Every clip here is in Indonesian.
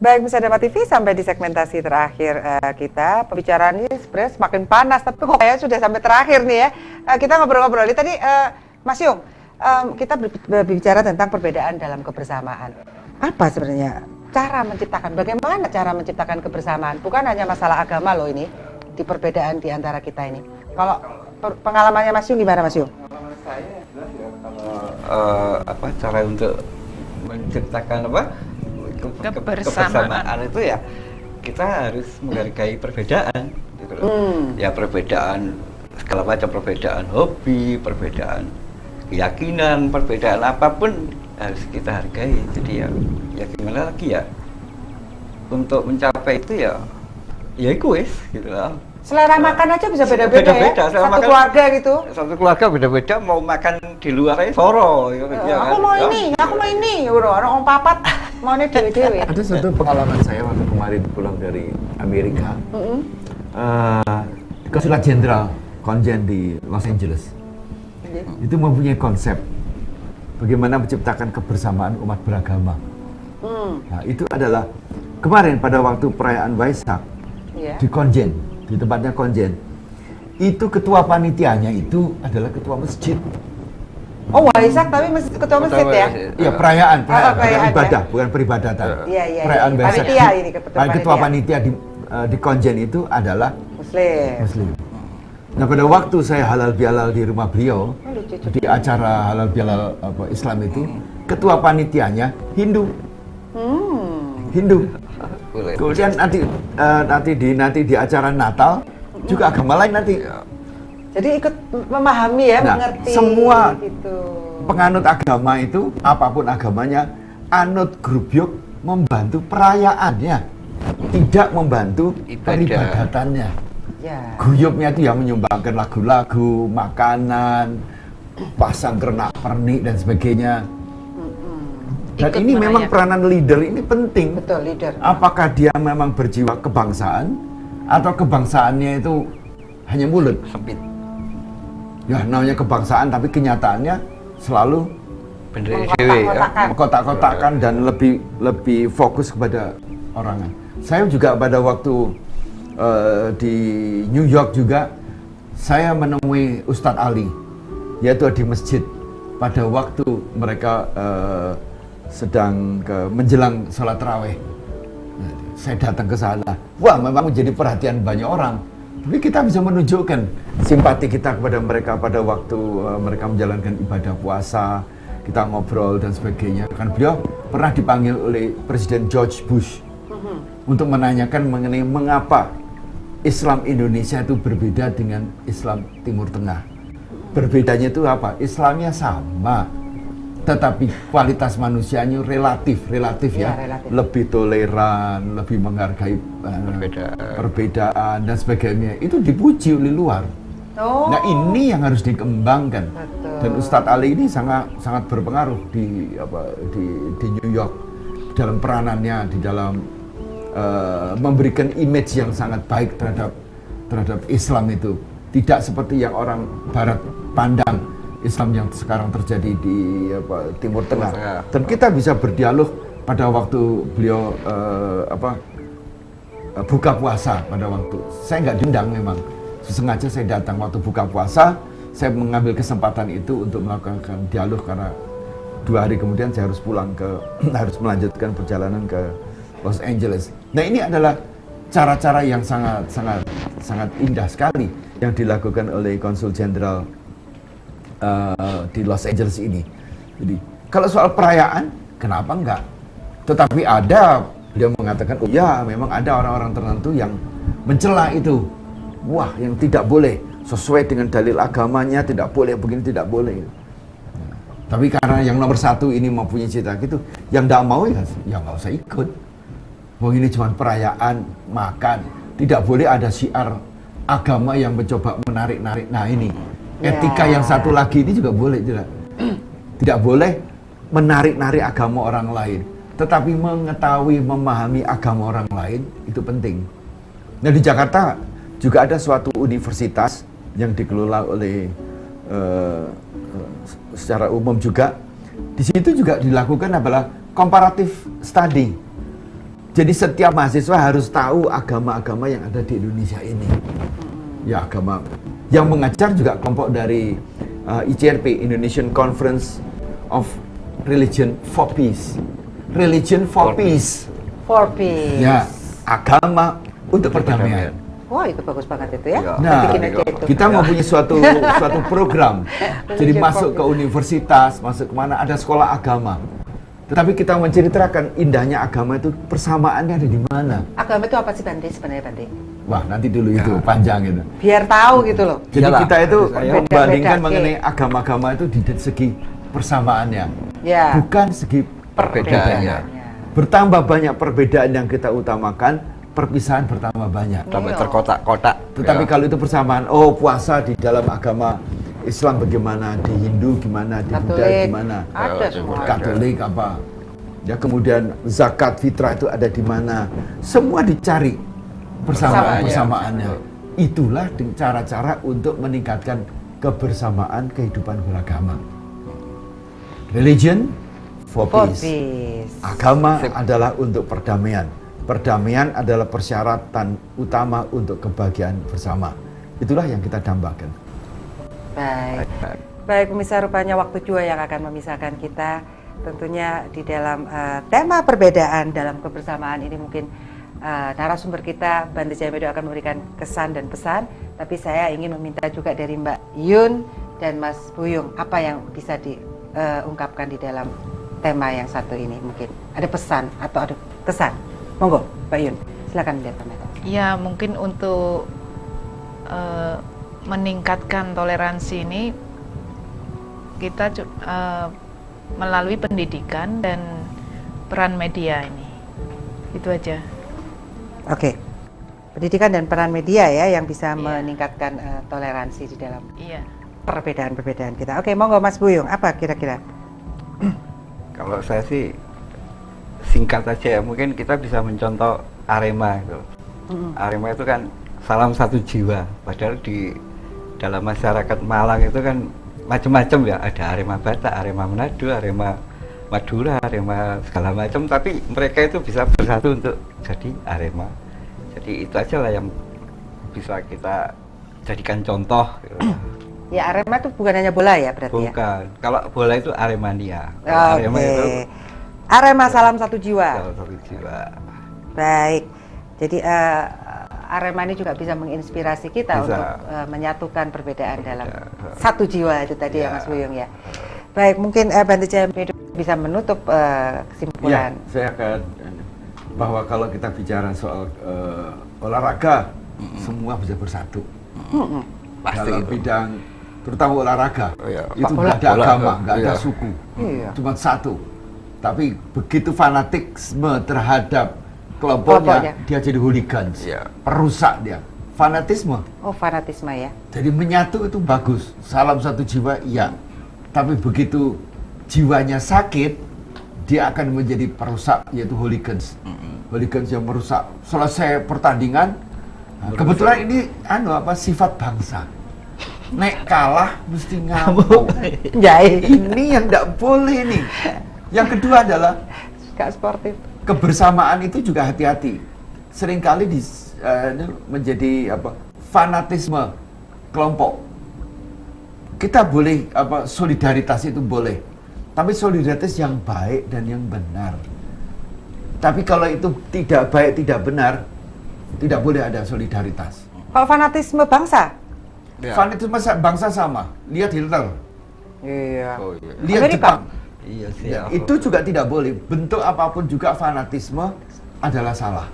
Baik, bisa dapat TV sampai di segmentasi terakhir kita. Pembicaraan ini sebenarnya semakin panas, tapi kok kayak sudah sampai terakhir nih ya. Kita ngobrol-ngobrol. Tadi Mas Yung, kita berbicara tentang perbedaan dalam kebersamaan. Apa sebenarnya cara menciptakan, bagaimana cara menciptakan kebersamaan? Bukan hanya masalah agama loh ini, di perbedaan di antara kita ini. Kalau pengalamannya Mas Yung gimana Mas Yung? Pengalaman saya jelas ya, kalau cara untuk menciptakan kebersamaan itu ya kita harus menghargai perbedaan gitu loh. Ya perbedaan segala macam, perbedaan hobi, perbedaan keyakinan, perbedaan apapun harus kita hargai. Jadi ya gimana lagi ya untuk mencapai itu ya egois gitu loh. Selera makan aja bisa beda-beda ya, satu keluarga gitu. Satu keluarga beda-beda, mau makan di luar aja soro. Aku mau ini, orang papat mau ini dewe-dewe. Ada satu pengalaman saya waktu kemarin pulang dari Amerika, Konsulat Jenderal Konjen di Los Angeles, itu mempunyai konsep bagaimana menciptakan kebersamaan umat beragama. Nah, itu adalah kemarin pada waktu perayaan Waisak di Konjen. Di tempatnya Konjen, itu ketua panitianya itu adalah ketua masjid. Oh, Waisak tapi ketua masjid ya? Iya, perayaan ibadah, bukan peribadatan. Perayaan Waisak. Ketua panitia di Konjen itu adalah Muslim. Nah, pada waktu saya halal bihalal di rumah beliau, di acara halal bihalal Islam itu, ketua panitianya Hindu. Hindu. Kemudian nanti di acara Natal juga agama lain nanti. Jadi ikut memahami ya, mengerti. Semua gitu. Penganut agama itu, apapun agamanya, anut grubyuk membantu perayaannya, tidak membantu peribadatannya. Guyupnya itu yang menyumbangkan lagu-lagu, makanan, pasang pernik dan sebagainya. Dan ini memang peranan leader ini penting. Betul, leader. Apakah dia memang berjiwa kebangsaan atau kebangsaannya itu hanya mulut? Sempit. Ya, namanya kebangsaan tapi kenyataannya selalu mengkotak-kotakan dan lebih fokus kepada orangan. Saya juga pada waktu di New York juga saya menemui Ustadz Ali, yaitu di masjid pada waktu mereka sedang menjelang sholat tarawih. Saya datang ke sana. Wah, memang menjadi perhatian banyak orang. Tapi kita bisa menunjukkan simpati kita kepada mereka pada waktu mereka menjalankan ibadah puasa. Kita ngobrol dan sebagainya. Kan beliau pernah dipanggil oleh Presiden George Bush untuk menanyakan mengenai mengapa Islam Indonesia itu berbeda dengan Islam Timur Tengah. Berbedanya itu apa? Islamnya sama, tetapi kualitas manusianya relatif ya, lebih toleran, lebih menghargai perbedaan dan sebagainya. Itu dipuji oleh luar. Nah, ini yang harus dikembangkan. Betul. Dan Ustadz Ali ini sangat berpengaruh di New York dalam peranannya di dalam memberikan image yang sangat baik terhadap Islam itu. Tidak seperti yang orang Barat pandang Islam yang sekarang terjadi di Timur Tengah. Dan kita bisa berdialog pada waktu beliau buka puasa pada waktu. Saya nggak diundang memang. Sengaja saya datang waktu buka puasa. Saya mengambil kesempatan itu untuk melakukan dialog karena 2 hari kemudian saya harus pulang harus melanjutkan perjalanan ke Los Angeles. Nah, ini adalah cara-cara yang sangat indah sekali yang dilakukan oleh Konsul Jenderal di Los Angeles ini. Jadi kalau soal perayaan, kenapa enggak? Tetapi beliau mengatakan, oh ya, memang ada orang-orang tertentu yang mencela itu. Wah, yang tidak boleh sesuai dengan dalil agamanya, tidak boleh begini, tidak boleh. Tapi karena yang nomor 1 ini mempunyai cita gitu, yang tidak mau ya nggak usah ikut. Wah, ini cuma perayaan, makan, tidak boleh ada syiar agama yang mencoba menarik-narik. Nah, ini etika yang satu lagi ini juga boleh tidak boleh menarik-narik agama orang lain, tetapi mengetahui, memahami agama orang lain itu penting. Nah, di Jakarta juga ada suatu universitas yang dikelola oleh secara umum juga. Di situ juga dilakukan adalah comparative study. Jadi setiap mahasiswa harus tahu agama-agama yang ada di Indonesia ini. Ya, agama yang mengajar juga kelompok dari ICRP, Indonesian Conference of Religion for Peace. Religion for Peace. For peace. Ya, agama untuk perdamaian. Wah, itu bagus banget itu ya. Ya. Nah, Bikin aja itu. kita mempunyai suatu program. Jadi masuk ke universitas, masuk kemana ada sekolah agama. Tetapi kita menceritakan indahnya agama itu persamaannya ada di mana. Agama itu apa sih Bante sebenarnya Bante? Wah, nanti dulu itu panjang itu. Biar tahu gitu loh. Jadi Iyalah, kita itu saya membandingkan beda-beda, mengenai agama-agama itu di segi persamaannya, Ya. bukan segi perbedaannya. Perbedaannya. Bertambah banyak perbedaan yang kita utamakan, perpisahan bertambah banyak. Sampai Iya. terkotak-kotak. Tetapi Ya. kalau itu persamaan, oh puasa di dalam agama Islam bagaimana, di Hindu gimana, di Buddha Katolik. gimana, Ada Ya, semua. Katolik apa, ya kemudian zakat fitrah itu ada di mana, semua dicari persamaannya. Itulah cara-cara untuk meningkatkan kebersamaan kehidupan beragama. Religion for For peace. peace. Agama adalah untuk perdamaian. Perdamaian adalah persyaratan utama untuk kebahagiaan bersama. Itulah yang kita dambakan. Baik. Baik pemirsa, rupanya waktu jua yang akan memisahkan kita. Tentunya di dalam tema perbedaan dalam kebersamaan ini mungkin narasumber kita Bante Jayamedo akan memberikan kesan dan pesan. Tapi saya ingin meminta juga dari Mbak Yun dan Mas Buyung apa yang bisa diungkapkan di dalam tema yang satu ini. Mungkin ada pesan atau ada kesan. Monggo Mbak Yun, silakan lihat kamera. Ya, mungkin untuk meningkatkan toleransi ini kita melalui pendidikan dan peran media ini. Itu aja. Oke. Pendidikan dan peran media ya yang bisa Iya. meningkatkan toleransi di dalam Iya. perbedaan-perbedaan kita. Oke, monggo Mas Buyung, apa kira-kira? Kalau saya sih singkat aja ya, mungkin kita bisa mencontoh Arema itu. Arema itu kan salam satu jiwa, padahal di dalam masyarakat Malang itu kan macam-macam ya, ada Arema Batak, Arema Manado, Arema Madura, Arema segala macam, tapi mereka itu bisa bersatu untuk jadi Arema. Jadi itu aja lah yang bisa kita jadikan contoh. Gitu. Ya Arema itu bukan hanya bola ya berarti ya? Bukan, kalau bola itu Aremania. Kalau Arema itu Oke. Arema salam satu jiwa. salah satu jiwa. Baik. Jadi Arema ini juga bisa menginspirasi kita Bisa. untuk menyatukan perbedaan dalam Ya. satu jiwa itu tadi ya Ya. Mas Buyung ya. Baik, mungkin Bante Jayamedo bisa menutup kesimpulan. Ya, saya akan bahwa kalau kita bicara soal olahraga, semua bisa bersatu. Pasti Dalam itu. bidang terutama olahraga, Oh, iya. itu Bola- nggak ada bola, agama, nggak ada iya. suku, Iya. cuma satu. Tapi begitu fanatisme terhadap Kelompoknya. kelompoknya, dia jadi hooligans, Iya. perusak dia. Fanatisme. Oh, fanatisme ya. Jadi menyatu itu bagus, salam satu jiwa, iya. Tapi begitu jiwanya sakit, dia akan menjadi perusak, yaitu hooligans. Hooligans yang merusak. Selesai pertandingan, nah, kebetulan ini sifat bangsa. Nek kalah mesti ngamuk. Jai. Ini yang tidak boleh nih. Yang kedua adalah Gak sportif. kebersamaan itu juga hati-hati. Seringkali menjadi fanatisme kelompok. Kita boleh solidaritas itu boleh, tapi solidaritas yang baik dan yang benar. Tapi kalau itu tidak baik, tidak benar, tidak boleh ada solidaritas. Kalau fanatisme bangsa? Ya. Fanatisme bangsa sama. Lihat Hitler, Iya. Oh iya. lihat Amerika. Jepang. Iya sih. Ya, itu juga tidak boleh. Bentuk apapun juga fanatisme adalah salah.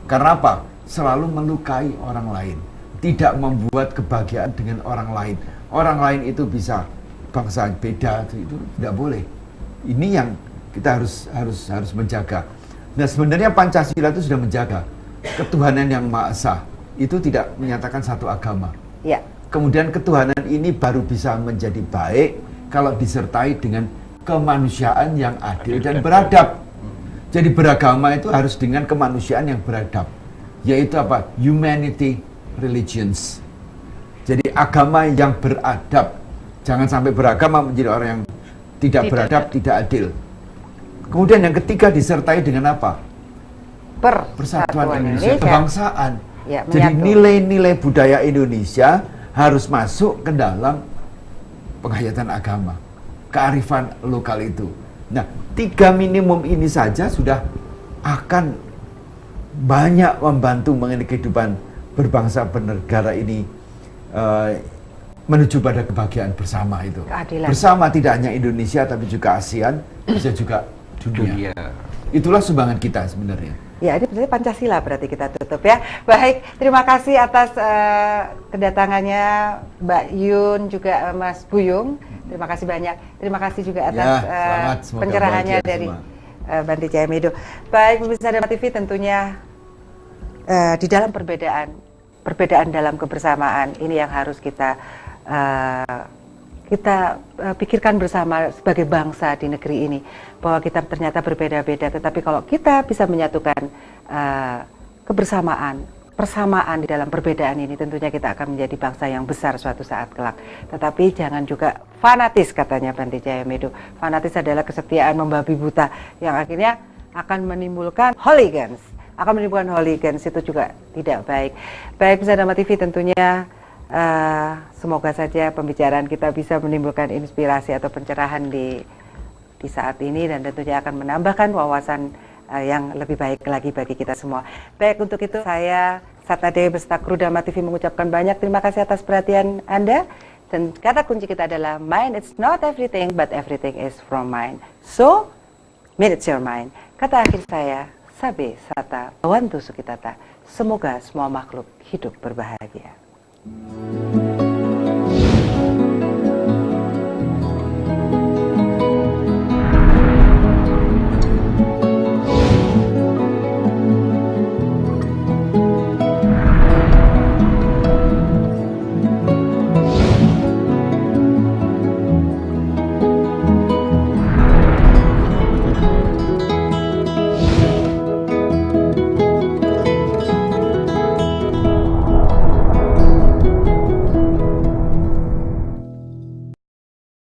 Karena apa? Selalu melukai orang lain. Tidak membuat kebahagiaan dengan orang lain. Orang lain itu bisa bangsa beda, itu tidak boleh. Ini yang kita harus menjaga. Nah, sebenarnya Pancasila itu sudah menjaga ketuhanan yang Maha Esa. Itu tidak menyatakan satu agama. Ya. Kemudian ketuhanan ini baru bisa menjadi baik kalau disertai dengan kemanusiaan yang adil dan beradab. Jadi beragama itu harus dengan kemanusiaan yang beradab. Yaitu apa? Humanity religions. Jadi agama yang beradab. Jangan sampai beragama menjadi orang yang tidak beradab, tidak adil. Kemudian yang ketiga disertai dengan apa? Persatuan Indonesia. Kebangsaan. Ya, Jadi menyatu. nilai-nilai budaya Indonesia harus masuk ke dalam penghayatan agama, kearifan lokal itu. Nah, 3 minimum ini saja sudah akan banyak membantu mengenai kehidupan berbangsa bernegara ini menuju pada kebahagiaan bersama itu. Keadilan. Bersama tidak hanya Indonesia tapi juga ASEAN, bisa juga dunia. Itulah sumbangan kita sebenarnya. Ya, ini berarti Pancasila berarti kita tutup ya. Baik, terima kasih atas kedatangannya Mbak Yun juga Mas Buyung. Terima kasih banyak. Terima kasih juga atas selamat. Semoga pencerahannya bahagia dari semua. Banti Jayamedo. Baik, pemirsa Dharma TV, tentunya di dalam perbedaan dalam kebersamaan ini yang harus kita pikirkan bersama sebagai bangsa di negeri ini, bahwa kita ternyata berbeda-beda, tetapi kalau kita bisa menyatukan kebersamaan, persamaan di dalam perbedaan ini, tentunya kita akan menjadi bangsa yang besar suatu saat kelak. Tetapi jangan juga fanatis, katanya Banti Jayamedo. Fanatis adalah kesetiaan membabi buta yang akhirnya akan menimbulkan hooligans. Itu juga tidak baik. Baik, pemirsa Dharma TV, tentunya semoga saja pembicaraan kita bisa menimbulkan inspirasi atau pencerahan di saat ini, dan tentunya akan menambahkan wawasan yang lebih baik lagi bagi kita semua. Baik, untuk itu saya Satna Dewi beserta kru Dharma TV mengucapkan banyak terima kasih atas perhatian Anda, dan kata kunci kita adalah mind. It's not everything, but everything is from mind. So, it's your mind. Kata akhir saya, Sabe Sata Bawantu Sukitata. Semoga semua makhluk hidup berbahagia.